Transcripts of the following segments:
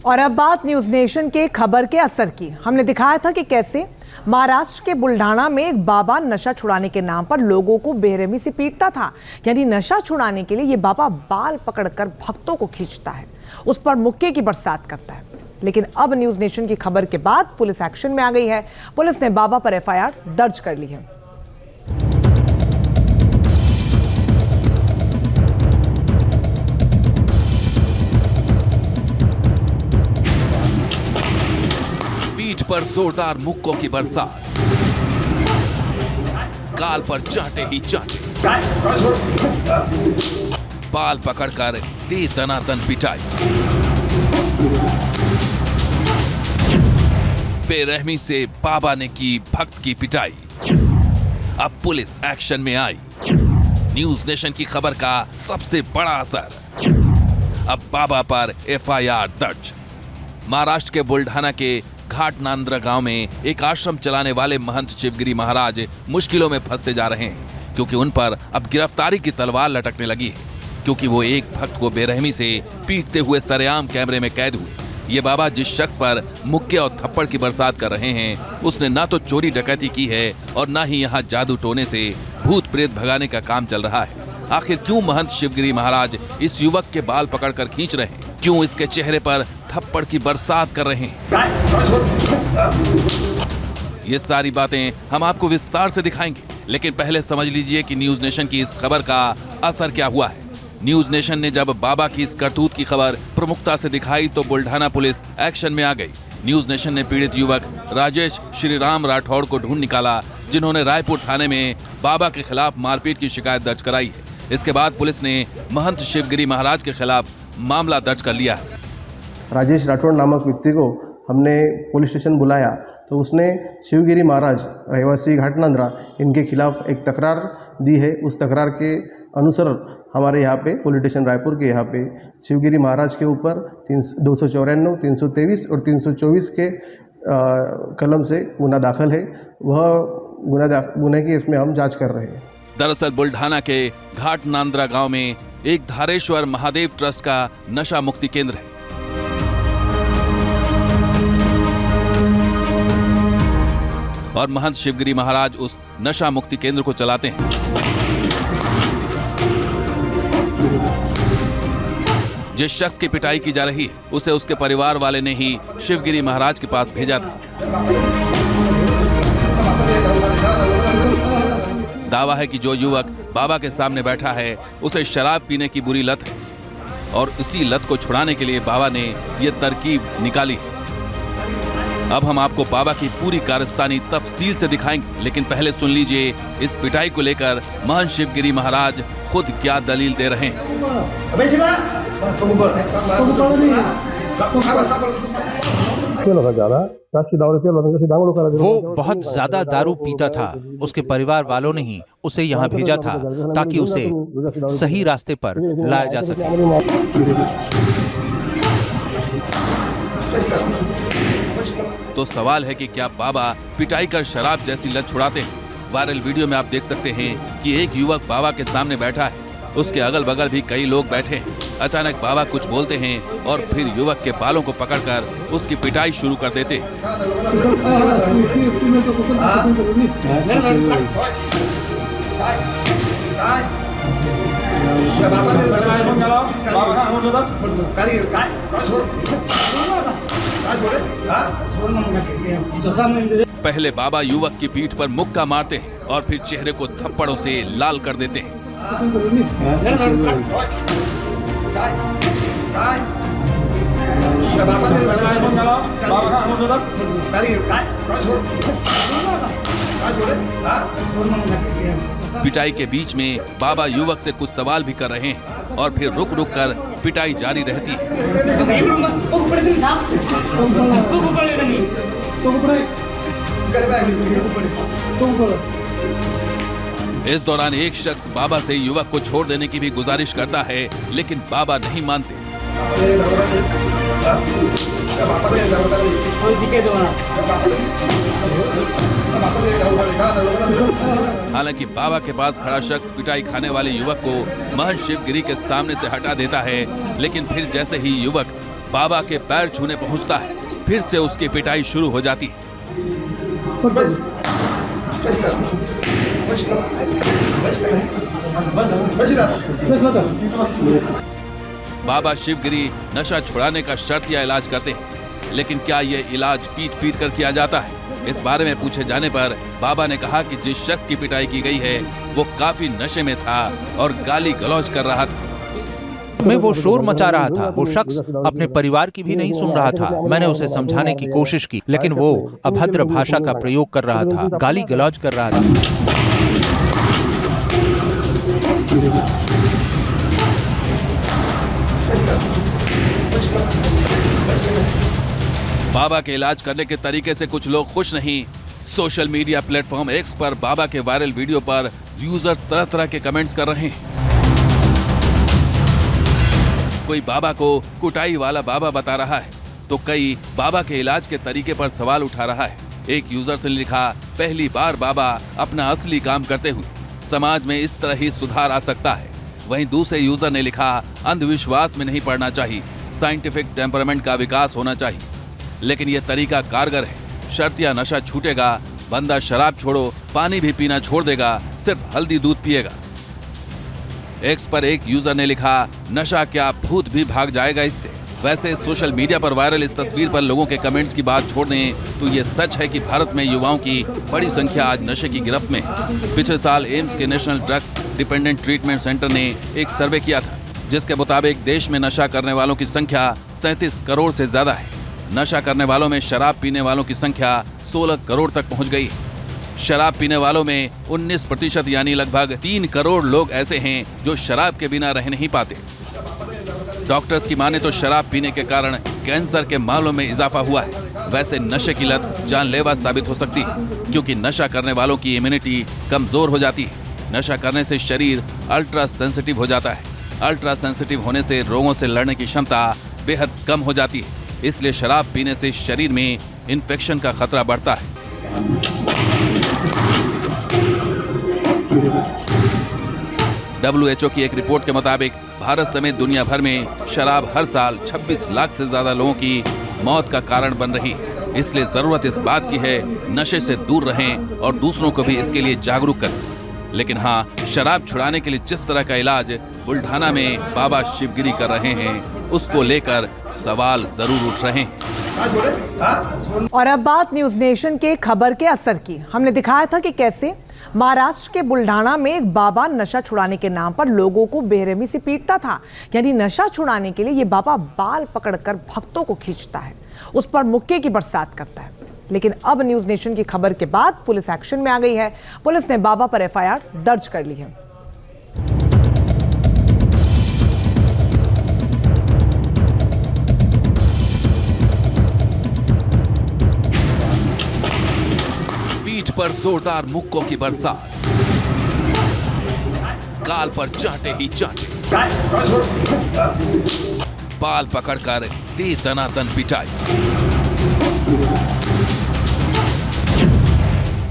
और अब बात न्यूज नेशन के खबर के असर की। हमने दिखाया था कि कैसे महाराष्ट्र के बुल्ढाना में एक बाबा नशा छुड़ाने के नाम पर लोगों को बेरहमी से पीटता था। यानी नशा छुड़ाने के लिए ये बाबा बाल पकड़कर भक्तों को खींचता है, उस पर मुक्के की बरसात करता है। लेकिन अब न्यूज नेशन की खबर के बाद पुलिस एक्शन में आ गई है। पुलिस ने बाबा पर एफआईआर दर्ज कर ली है। पीठ पर जोरदार मुक्कों की बरसात, गाल पर चाटे ही चाटे, बाल पकड़कर दे दनादन पिटाई, बेरहमी से बाबा ने की भक्त की पिटाई। अब पुलिस एक्शन में आई। न्यूज नेशन की खबर का सबसे बड़ा असर। अब बाबा पर एफआईआर दर्ज। महाराष्ट्र के बुल्ढाना के घाटनांद्रा गांव में एक आश्रम चलाने वाले महंत शिवगिरी महाराज मुश्किलों में फंसते जा रहे हैं, क्योंकि उन पर अब गिरफ्तारी की तलवार लटकने लगी है, क्योंकि वो एक भक्त को बेरहमी से पीटते हुए सरेआम कैमरे में कैद हुए। ये बाबा जिस शख्स पर मुक्के और थप्पड़ की बरसात कर रहे हैं, उसने ना तो चोरी डकैती की है और ना ही यहाँ जादू टोने से भूत प्रेत भगाने का काम चल रहा है। आखिर क्यों महंत शिवगिरी महाराज इस युवक के बाल पकड़कर खींच रहे हैं? क्यों इसके चेहरे पर थप्पड़ की बरसात कर रहे हैं? ये सारी बातें हम आपको विस्तार से दिखाएंगे, लेकिन पहले समझ लीजिए कि न्यूज नेशन की इस खबर का असर क्या हुआ है। न्यूज नेशन ने जब बाबा की इस करतूत की खबर प्रमुखता से दिखाई तो बुल्ढाना पुलिस एक्शन में आ गई। न्यूज नेशन ने पीड़ित युवक राजेश श्रीराम राठौड़ को ढूंढ निकाला, जिन्होंने रायपुर थाने में बाबा के खिलाफ मारपीट की शिकायत दर्ज कराई है। इसके बाद पुलिस ने महंत शिवगिरी महाराज के खिलाफ मामला दर्ज कर लिया है। राजेश राठौड़ नामक व्यक्ति को हमने पुलिस स्टेशन बुलाया तो उसने शिवगिरी महाराज रहवासी घाटनांद्रा इनके खिलाफ एक तकरार दी है। उस तकरार के अनुसार हमारे यहाँ पे पुलिस स्टेशन रायपुर के यहाँ पे शिवगिरी महाराज के ऊपर 294, 323 और 324 के कलम से गुना दाखिल है। वह गुने की इसमें हम जांच कर रहे हैं। दरअसल बुल्ढाना के घाटनांद्रा गांव में एक धारेश्वर महादेव ट्रस्ट का नशा मुक्ति केंद्र है। और महंत शिवगिरी महाराज उस नशा मुक्ति केंद्र को चलाते हैं। जिस शख्स की पिटाई की जा रही है, उसे उसके परिवार वाले ने ही शिवगिरी महाराज के पास भेजा था। दावा है कि जो युवक बाबा के सामने बैठा है, उसे शराब पीने की बुरी लत है और उसी लत को छुड़ाने के लिए बाबा ने यह तरकीब निकाली है। अब हम आपको बाबा की पूरी कारस्तानी तफसील से दिखाएंगे, लेकिन पहले सुन लीजिए इस पिटाई को लेकर महंत शिवगिरी महाराज खुद क्या दलील दे रहे हैं। वो बहुत ज्यादा दारू पीता था। उसके परिवार वालों ने ही उसे यहाँ भेजा था ताकि उसे सही रास्ते पर लाया जा सके। तो सवाल है कि क्या बाबा पिटाई कर शराब जैसी लत छुड़ाते हैं? वायरल वीडियो में आप देख सकते हैं कि एक युवक बाबा के सामने बैठा है, उसके अगल बगल भी कई लोग बैठे हैं। अचानक बाबा कुछ बोलते हैं और फिर युवक के बालों को पकड़कर उसकी पिटाई शुरू कर देते हैं। पहले बाबा युवक की पीठ पर मुक्का मारते हैं और फिर चेहरे को थप्पड़ों से लाल कर देते हैं। पिटाई के बीच में बाबा युवक से कुछ सवाल भी कर रहे हैं और फिर रुक रुक कर पिटाई जारी रहती है। इस दौरान एक शख्स बाबा से युवक को छोड़ देने की भी गुजारिश करता है, लेकिन बाबा नहीं मानते। हालांकि बाबा के पास खड़ा शख्स पिटाई खाने वाले युवक को महंत शिवगिरी के सामने से हटा देता है, लेकिन फिर जैसे ही युवक बाबा के पैर छूने पहुंचता है। फिर से उसकी पिटाई शुरू हो जाती है। बाबा शिवगिरी नशा छुड़ाने का शर्तिया इलाज करते हैं, लेकिन क्या ये इलाज पीट पीट कर किया जाता है? इस बारे में पूछे जाने पर बाबा ने कहा कि जिस शख्स की पिटाई की गई है वो काफी नशे में था और गाली गलौज कर रहा था। मैं वो शोर मचा रहा था। वो शख्स अपने परिवार की भी नहीं सुन रहा था। मैंने उसे समझाने की कोशिश की, लेकिन वो अभद्र भाषा का प्रयोग कर रहा था, गाली गलौज कर रहा था। बाबा के इलाज करने के तरीके से कुछ लोग खुश नहीं। सोशल मीडिया प्लेटफॉर्म एक्स पर बाबा के वायरल वीडियो पर यूजर्स तरह तरह के कमेंट्स कर रहे हैं। कोई बाबा को कुटाई वाला बाबा बता रहा है, तो कई बाबा के इलाज के तरीके पर सवाल उठा रहा है। एक यूजर ने लिखा, पहली बार बाबा अपना असली काम करते हुए, समाज में इस तरह ही सुधार आ सकता है। वहीं दूसरे यूजर ने लिखा, अंधविश्वास में नहीं पड़ना चाहिए, साइंटिफिक टेम्परामेंट का विकास होना चाहिए। लेकिन यह तरीका कारगर है। शर्तिया नशा छूटेगा, बंदा शराब छोड़ो, पानी भी पीना छोड़ देगा, सिर्फ हल्दी दूध पिएगा। एक्स पर एक यूजर ने लिखा, नशा क्या भूत भी भाग जाएगा इससे। वैसे सोशल मीडिया पर वायरल इस तस्वीर पर लोगों के कमेंट्स की बात छोड़ दें तो ये सच है कि भारत में युवाओं की बड़ी संख्या आज नशे की गिरफ्त में है। पिछले साल एम्स के national drugs dependent treatment centre ने एक सर्वे किया था, जिसके मुताबिक देश में नशा करने वालों की संख्या 37 करोड़ से ज्यादा है। नशा करने वालों में शराब पीने वालों की संख्या 16 करोड़ तक पहुंच गई। शराब पीने वालों में 19% यानी लगभग 3 करोड़ लोग ऐसे हैं जो शराब के बिना रह नहीं पाते। डॉक्टर्स की माने तो शराब पीने के कारण कैंसर के मामलों में इजाफा हुआ है। वैसे नशे की लत जानलेवा साबित हो सकती है, क्योंकि नशा करने वालों की इम्यूनिटी कमजोर हो जाती है। नशा करने से शरीर अल्ट्रा सेंसिटिव हो जाता है। अल्ट्रा सेंसिटिव होने से रोगों से लड़ने की क्षमता बेहद कम हो जाती है। इसलिए शराब पीने से शरीर में इन्फेक्शन का खतरा बढ़ता है। WHO की एक रिपोर्ट के मुताबिक भारत समेत दुनिया भर में शराब हर साल 26 लाख से ज्यादा लोगों की मौत का कारण बन रही है। इसलिए जरूरत इस बात की है नशे से दूर रहें और दूसरों को भी इसके लिए जागरूक करें। लेकिन हाँ, शराब छुड़ाने के लिए जिस तरह का इलाज बुल्ढाना में बाबा शिवगिरी कर रहे हैं, उसको लेकर सवाल जरूर उठ रहे हैं। और अब बात न्यूज नेशन के खबर के असर की। हमने दिखाया था कि कैसे महाराष्ट्र के बुल्ढाना में एक बाबा नशा छुड़ाने के नाम पर लोगों को बेरहमी से पीटता था। यानी नशा छुड़ाने के लिए ये बाबा बाल पकड़कर भक्तों को खींचता है, उस पर मुक्के की बरसात करता है। लेकिन अब न्यूज नेशन की खबर के बाद पुलिस एक्शन में आ गई है। पुलिस ने बाबा पर FIR दर्ज कर ली है। पीठ पर जोरदार मुक्कों की बरसात, गाल पर चांटे ही चांटे, बाल पकड़कर दे दनादन पिटाई।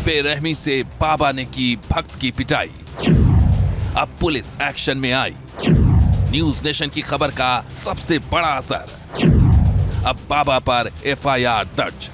बेरहमी से बाबा ने की भक्त की पिटाई। अब पुलिस एक्शन में आई। न्यूज नेशन की खबर का सबसे बड़ा असर। अब बाबा पर FIR दर्ज।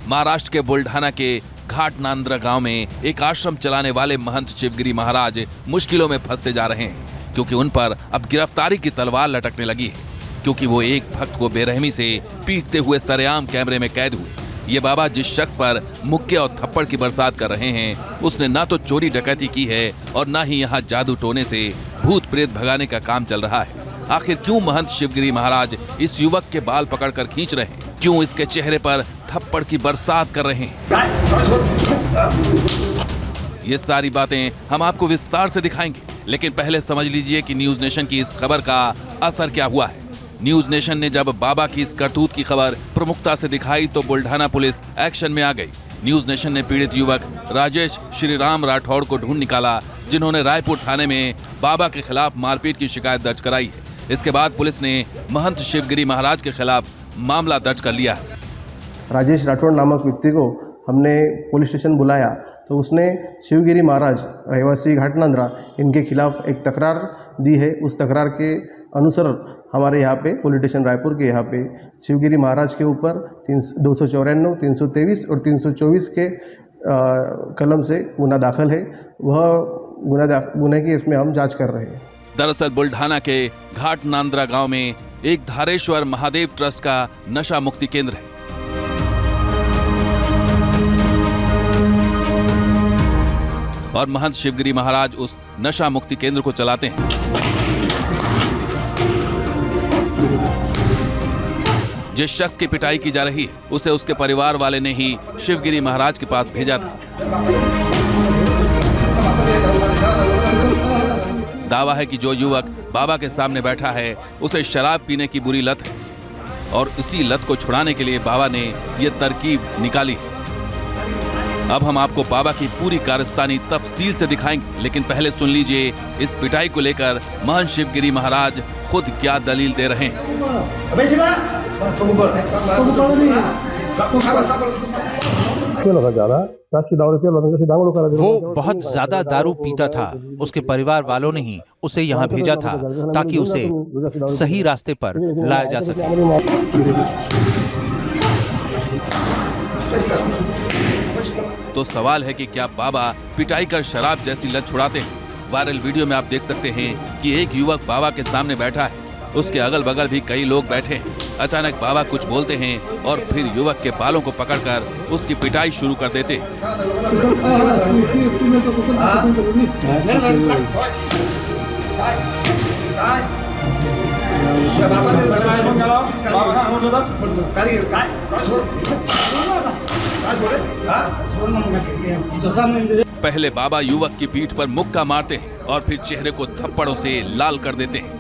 महाराष्ट्र के बुल्ढाना के घाटनांद्र गांव में एक आश्रम चलाने वाले महंत शिवगिरी महाराज मुश्किलों में फंसते जा रहे हैं, क्योंकि उन पर अब गिरफ्तारी की तलवार लटकने लगी है। क्योंकि वो एक भक्त को बेरहमी से पीटते हुए सरेआम कैमरे में कैद हुए। ये बाबा जिस शख्स पर मुक्के और थप्पड़ की बरसात कर रहे हैं, उसने ना तो चोरी डकैती की है और ना ही यहाँ जादू टोने से भूत प्रेत भगाने का काम चल रहा है। आखिर क्यों महंत शिवगिरी महाराज इस युवक के बाल पकड़कर खींच रहे हैं? क्यों इसके चेहरे पर थप्पड़ की बरसात कर रहे हैं? ये सारी बातें हम आपको विस्तार से दिखाएंगे, लेकिन पहले समझ लीजिए कि न्यूज नेशन की इस खबर का असर क्या हुआ है। न्यूज नेशन ने जब बाबा की इस करतूत की खबर प्रमुखता से दिखाई तो बुल्ढाना पुलिस एक्शन में आ गई। न्यूज नेशन ने पीड़ित युवक राजेश श्रीराम राठौड़ को ढूंढ निकाला, जिन्होंने रायपुर थाने में बाबा के खिलाफ मारपीट की शिकायत दर्ज कराई है। इसके बाद पुलिस ने महंत शिवगिरी महाराज के खिलाफ मामला दर्ज कर लिया है। राजेश राठौड़ नामक व्यक्ति को हमने पुलिस स्टेशन बुलाया तो उसने शिवगिरी महाराज रहवासी घाटनांद्रा इनके खिलाफ एक तकरार दी है। उस तकरार के अनुसार हमारे यहाँ पे पुलिस स्टेशन रायपुर के यहाँ पे शिवगिरी महाराज के ऊपर 294, 323 और 324 के कलम से गुना दाखिल है। वह गुना की इसमें हम जांच कर रहे हैं। दरअसल बुल्ढाना के घाट नांद्रा गांव में एक धारेश्वर महादेव ट्रस्ट का नशा मुक्ति केंद्र है। और महंत शिवगिरी महाराज उस नशा मुक्ति केंद्र को चलाते हैं। जिस शख्स की पिटाई की जा रही है उसे उसके परिवार वाले ने ही शिवगिरी महाराज के पास भेजा था। दावा है कि जो युवक बाबा के सामने बैठा है उसे शराब पीने की बुरी लत है और उसी लत को छुड़ाने के लिए बाबा ने ये तरकीब निकाली है। अब हम आपको बाबा की पूरी कारस्तानी तफसील से दिखाएंगे, लेकिन पहले सुन लीजिए इस पिटाई को लेकर महंत शिवगिरी महाराज खुद क्या दलील दे रहे हैं। वो बहुत ज्यादा दारू पीता था। उसके परिवार वालों ने ही उसे यहाँ भेजा था ताकि उसे सही रास्ते पर लाया जा सके। तो सवाल है कि क्या बाबा पिटाई कर शराब जैसी लत छुड़ाते हैं? वायरल वीडियो में आप देख सकते हैं कि एक युवक बाबा के सामने बैठा है, उसके अगल बगल भी कई लोग बैठे हैं। अचानक बाबा कुछ बोलते हैं और फिर युवक के बालों को पकड़कर उसकी पिटाई शुरू कर देते हैं। पहले बाबा युवक की पीठ पर मुक्का मारते हैं और फिर चेहरे को थप्पड़ों से लाल कर देते हैं।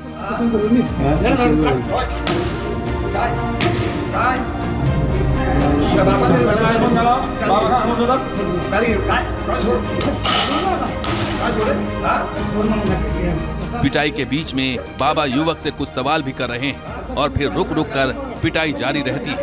पिटाई के बीच में बाबा युवक से कुछ सवाल भी कर रहे हैं और फिर रुक रुक कर पिटाई जारी रहती है।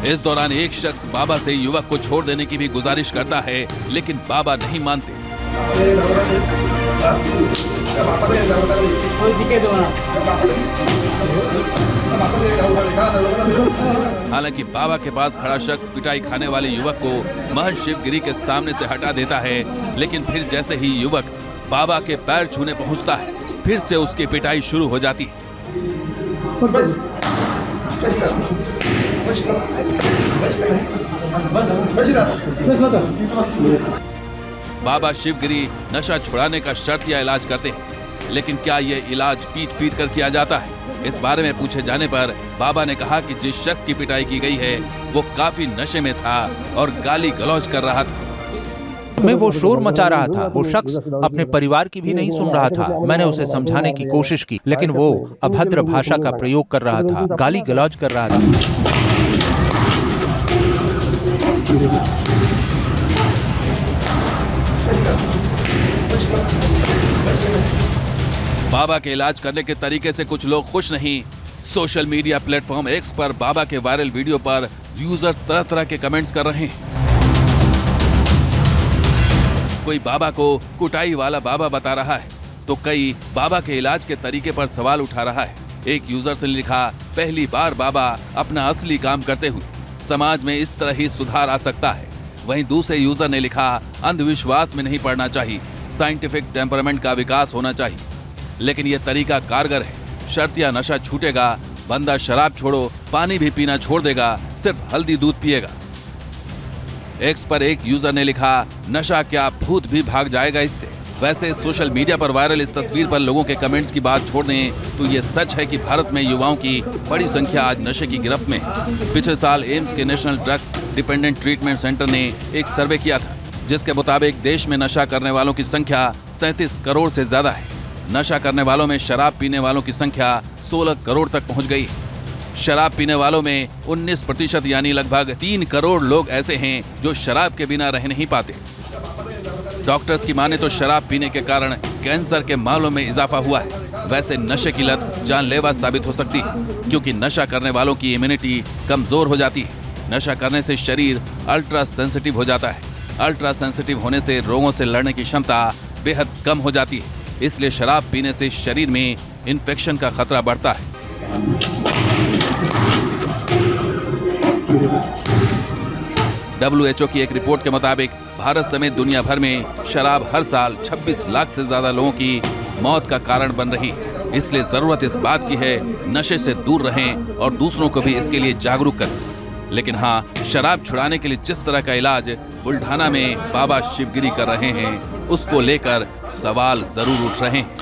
इस दौरान एक शख्स बाबा से युवक को छोड़ देने की भी गुजारिश करता है, लेकिन बाबा नहीं मानते। हालांकि बाबा के पास खड़ा शख्स पिटाई खाने वाले युवक को महंत शिवगिरी के सामने से हटा देता है, लेकिन फिर जैसे ही युवक बाबा के पैर छूने पहुंचता है, फिर से उसकी पिटाई शुरू हो जाती है। बाबा शिवगिरी नशा छुड़ाने का शर्तिया इलाज करते हैं, लेकिन क्या ये इलाज पीट पीट कर किया जाता है? इस बारे में पूछे जाने पर बाबा ने कहा कि जिस शख्स की पिटाई की गई है वो काफी नशे में था और गाली गलौज कर रहा था। मैं वो शोर मचा रहा था। वो शख्स अपने परिवार की भी नहीं सुन रहा था। मैंने उसे समझाने की कोशिश की, लेकिन वो अभद्र भाषा का प्रयोग कर रहा था, गाली गलौज कर रहा था। बाबा के इलाज करने के तरीके से कुछ लोग खुश नहीं। सोशल मीडिया प्लेटफॉर्म एक्स पर बाबा के वायरल वीडियो पर यूजर्स तरह तरह के कमेंट्स कर रहे हैं। कोई बाबा को कुटाई वाला बाबा बता रहा है, तो कई बाबा के इलाज के तरीके पर सवाल उठा रहा है। एक यूजर ने लिखा, पहली बार बाबा अपना असली काम करते हुए, समाज में इस तरह ही सुधार आ सकता है। वहीं दूसरे यूजर ने लिखा, अंधविश्वास में नहीं पड़ना चाहिए, साइंटिफिक टेम्परामेंट का विकास होना चाहिए। लेकिन यह तरीका कारगर है। शर्तिया नशा छूटेगा, बंदा शराब छोड़ो, पानी भी पीना छोड़ देगा, सिर्फ हल्दी दूध पिएगा। एक्स पर एक यूजर ने लिखा, नशा क्या भूत भी भाग जाएगा इससे। वैसे सोशल मीडिया पर वायरल इस तस्वीर पर लोगों के कमेंट्स की बात छोड़ दें तो ये सच है कि भारत में युवाओं की बड़ी संख्या आज नशे की गिरफ्त में है। पिछले साल एम्स के national drugs dependent treatment centre ने एक सर्वे किया था, जिसके मुताबिक देश में नशा करने वालों की संख्या 37 करोड़ से ज्यादा है। नशा करने वालों में शराब पीने वालों की संख्या 16 करोड़ तक पहुंच गई है। शराब पीने वालों में 19% यानी लगभग 3 करोड़ लोग ऐसे हैं जो शराब के बिना रह नहीं पाते। डॉक्टर्स की माने तो शराब पीने के कारण कैंसर के मामलों में इजाफा हुआ है। वैसे नशे की लत जानलेवा साबित हो सकती है, क्योंकि नशा करने वालों की इम्यूनिटी कमजोर हो जाती है। नशा करने से शरीर अल्ट्रा सेंसिटिव हो जाता है। अल्ट्रा सेंसिटिव होने से रोगों से लड़ने की क्षमता बेहद कम हो जाती है। इसलिए शराब पीने से शरीर में इन्फेक्शन का खतरा बढ़ता है। WHO की एक रिपोर्ट के मुताबिक भारत समेत दुनिया भर में शराब हर साल 26 लाख से ज्यादा लोगों की मौत का कारण बन रही है। इसलिए जरूरत इस बात की है नशे से दूर रहें और दूसरों को भी इसके लिए जागरूक करें। लेकिन हाँ, शराब छुड़ाने के लिए जिस तरह का इलाज बुल्ढाना में बाबा शिवगिरी कर रहे हैं, उसको लेकर सवाल जरूर उठ रहे हैं।